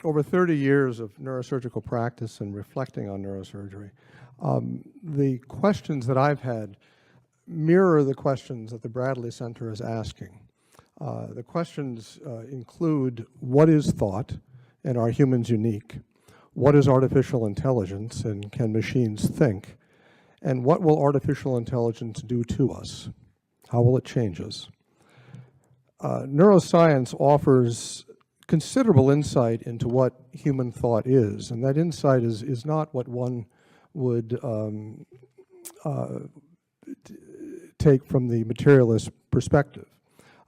over 30 years of neurosurgical practice and reflecting on neurosurgery, the questions that I've had mirror the questions that the Bradley Center is asking. The questions include, what is thought, and are humans unique? What is artificial intelligence, and can machines think? And what will artificial intelligence do to us? How will it change us? Neuroscience offers considerable insight into what human thought is, and that insight is not what one would take from the materialist perspective.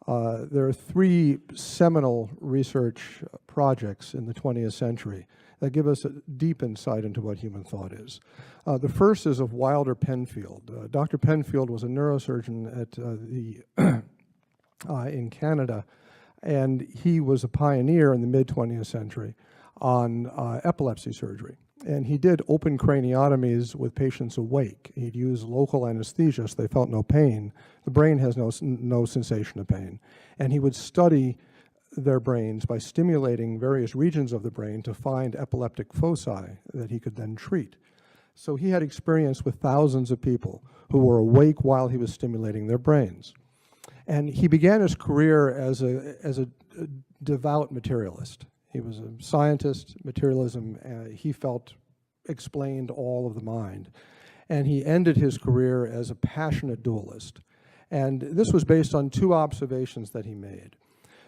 There are three seminal research projects in the 20th century that give us a deep insight into what human thought is. The first is of Wilder Penfield. Dr. Penfield was a neurosurgeon at in Canada, and he was a pioneer in the mid-20th century on epilepsy surgery. And he did open craniotomies with patients awake. He'd use local anesthesia so they felt no pain. The brain has no sensation of pain. And he would study their brains by stimulating various regions of the brain to find epileptic foci that he could then treat. So he had experience with thousands of people who were awake while he was stimulating their brains. And he began his career as a devout materialist. He was a scientist. Materialism, he felt, explained all of the mind. And he ended his career as a passionate dualist. And this was based on two observations that he made.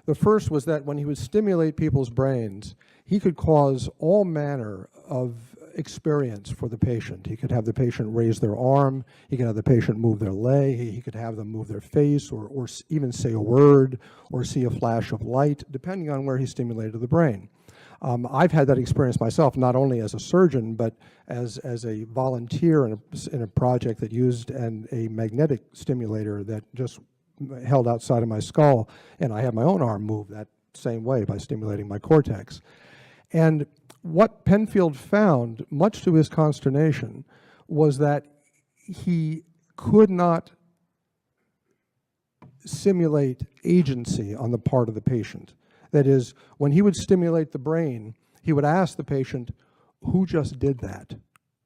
The first was that when he would stimulate people's brains, he could cause all manner of experience for the patient. He could have the patient raise their arm, he could have the patient move their leg, he could have them move their face, or even say a word, or see a flash of light, depending on where he stimulated the brain. I've had that experience myself, not only as a surgeon, but as a volunteer in a project that used a magnetic stimulator that just held outside of my skull, and I had my own arm move that same way by stimulating my cortex. And what Penfield found, much to his consternation, was that he could not simulate agency on the part of the patient. That is, when he would stimulate the brain, he would ask the patient, who just did that?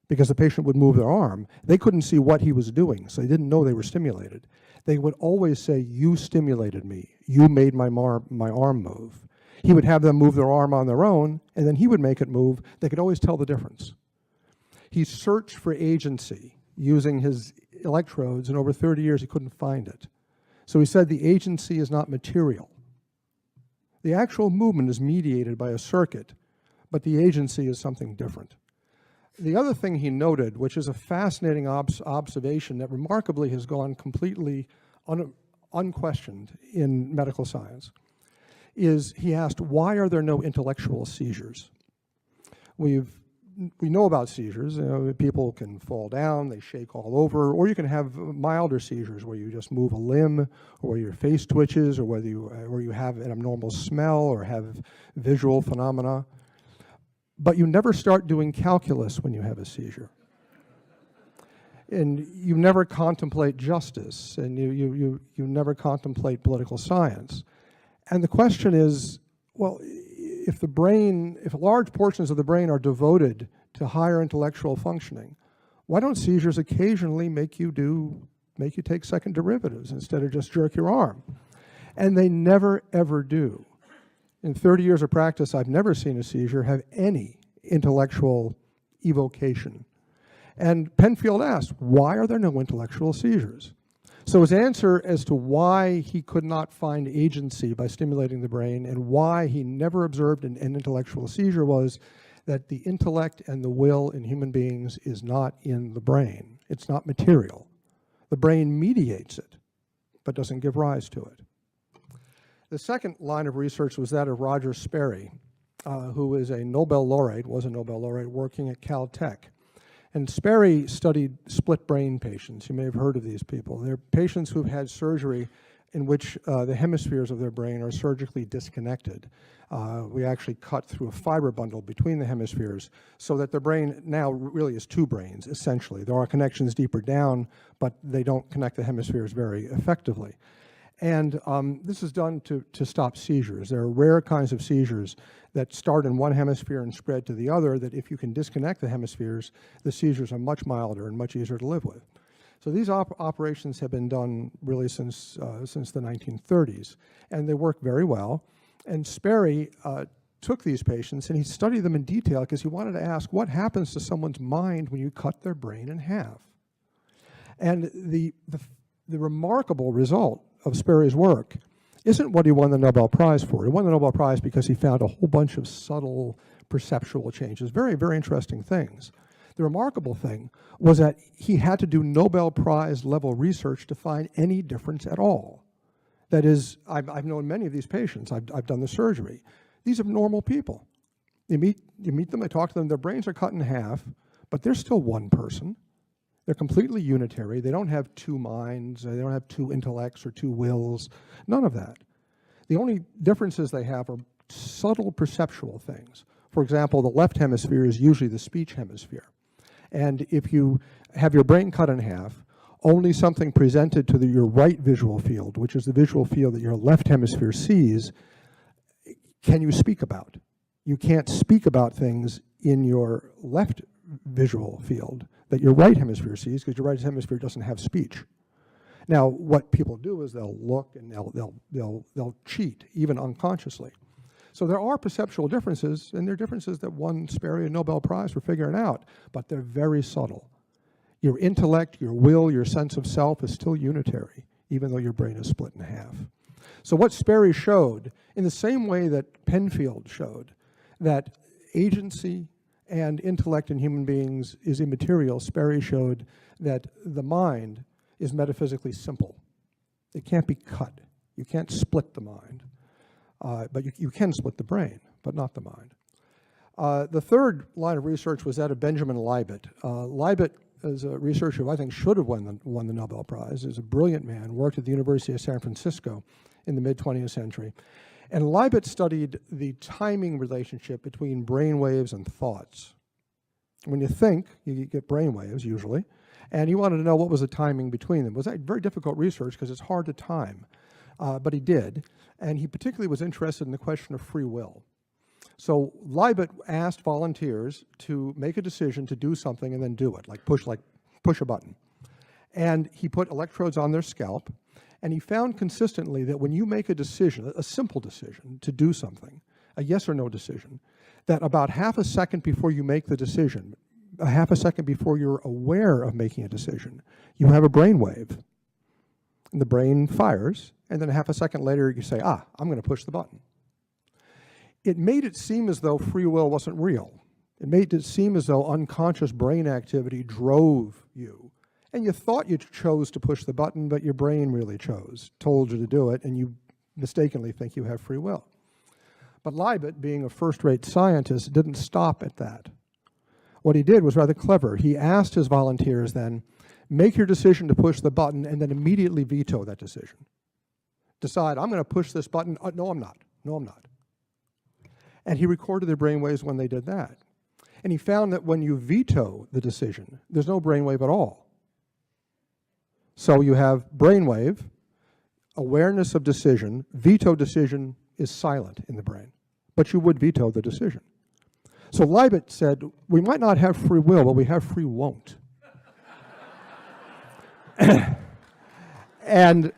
Because the patient would move their arm. They couldn't see what he was doing, so they didn't know they were stimulated. They would always say, you stimulated me. You made my arm move. He would have them move their arm on their own, and then he would make it move. They could always tell the difference. He searched for agency using his electrodes, and over 30 years he couldn't find it. So he said the agency is not material. The actual movement is mediated by a circuit, but the agency is something different. The other thing he noted, which is a fascinating observation that remarkably has gone completely unquestioned in medical science, is he asked, why are there no intellectual seizures? We know about seizures. You know, people can fall down, they shake all over, or you can have milder seizures where you just move a limb, or where your face twitches, or whether you have an abnormal smell or have visual phenomena. But you never start doing calculus when you have a seizure. And you never contemplate justice, and you never contemplate political science. And the question is, well, if large portions of the brain are devoted to higher intellectual functioning, why don't seizures occasionally make you take second derivatives instead of just jerk your arm? And they never, ever do. In 30 years of practice, I've never seen a seizure have any intellectual evocation. And Penfield asked, why are there no intellectual seizures? So his answer as to why he could not find agency by stimulating the brain and why he never observed an intellectual seizure was that the intellect and the will in human beings is not in the brain. It's not material. The brain mediates it, but doesn't give rise to it. The second line of research was that of Roger Sperry, who is a Nobel laureate, was a Nobel laureate working at Caltech. And Sperry studied split brain patients. You may have heard of these people. They're patients who've had surgery in which the hemispheres of their brain are surgically disconnected. We actually cut through a fiber bundle between the hemispheres so that their brain now really is two brains, essentially. There are connections deeper down, but they don't connect the hemispheres very effectively. And this is done to stop seizures. There are rare kinds of seizures that start in one hemisphere and spread to the other, that if you can disconnect the hemispheres, the seizures are much milder and much easier to live with. So these operations have been done really since the 1930s, and they work very well. And Sperry took these patients and he studied them in detail because he wanted to ask what happens to someone's mind when you cut their brain in half. And the remarkable result of Sperry's work isn't what he won the Nobel Prize for. He won the Nobel Prize because he found a whole bunch of subtle perceptual changes, very, very interesting things. The remarkable thing was that he had to do Nobel Prize level research to find any difference at all. That is, I've known many of these patients. I've done the surgery. These are normal people. You meet them, I talk to them, their brains are cut in half, but they're still one person. They're completely unitary. They don't have two minds. They don't have two intellects or two wills. None of that. The only differences they have are subtle perceptual things. For example, the left hemisphere is usually the speech hemisphere. And if you have your brain cut in half, only something presented to your right visual field, which is the visual field that your left hemisphere sees, can you speak about. You can't speak about things in your left visual field that your right hemisphere sees, because your right hemisphere doesn't have speech. Now, what people do is they'll look and they'll cheat, even unconsciously. So there are perceptual differences, and there are differences that won Sperry a Nobel Prize for figuring out, but they're very subtle. Your intellect, your will, your sense of self is still unitary, even though your brain is split in half. So what Sperry showed, in the same way that Penfield showed, that agency and intellect in human beings is immaterial, Sperry showed that the mind is metaphysically simple. It can't be cut. You can't split the mind. But you can split the brain, but not the mind. The third line of research was that of Benjamin Libet. Libet is a researcher who I think should have won the Nobel Prize. He's a brilliant man, worked at the University of San Francisco in the mid-20th century. And Libet studied the timing relationship between brain waves and thoughts. When you think, you get brain waves usually, and he wanted to know what was the timing between them. It was very difficult research because it's hard to time, but he did. And he particularly was interested in the question of free will. So Libet asked volunteers to make a decision to do something and then do it, like push a button. And he put electrodes on their scalp, and he found consistently that when you make a decision, a simple decision to do something, a yes or no decision, that about half a second before you make the decision, a half a second before you're aware of making a decision, you have a brain wave. And the brain fires, and then a half a second later you say, I'm going to push the button. It made it seem as though free will wasn't real. It made it seem as though unconscious brain activity drove you. And you thought you chose to push the button, but your brain really told you to do it, and you mistakenly think you have free will. But Libet, being a first-rate scientist, didn't stop at that. What he did was rather clever. He asked his volunteers then, make your decision to push the button and then immediately veto that decision. Decide, I'm going to push this button. No, I'm not. No, I'm not. And he recorded their brainwaves when they did that. And he found that when you veto the decision, there's no brainwave at all. So you have brainwave, awareness of decision, veto decision is silent in the brain, but you would veto the decision. So Libet said, we might not have free will, but we have free won't. And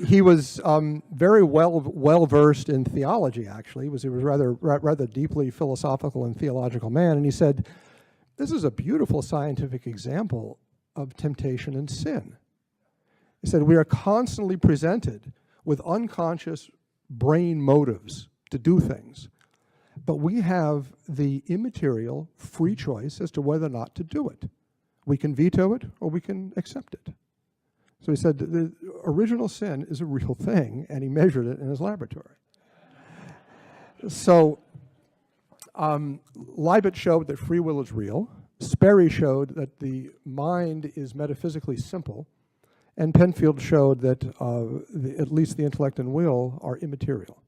he was very well versed in theology. Actually, he was rather deeply philosophical and theological man. And he said, "This is a beautiful scientific example of temptation and sin." He said, "We are constantly presented with unconscious brain motives to do things, but we have the immaterial free choice as to whether or not to do it. We can veto it or we can accept it." So he said the original sin is a real thing, and he measured it in his laboratory. So Libet showed that free will is real. Sperry showed that the mind is metaphysically simple. And Penfield showed that at least the intellect and will are immaterial.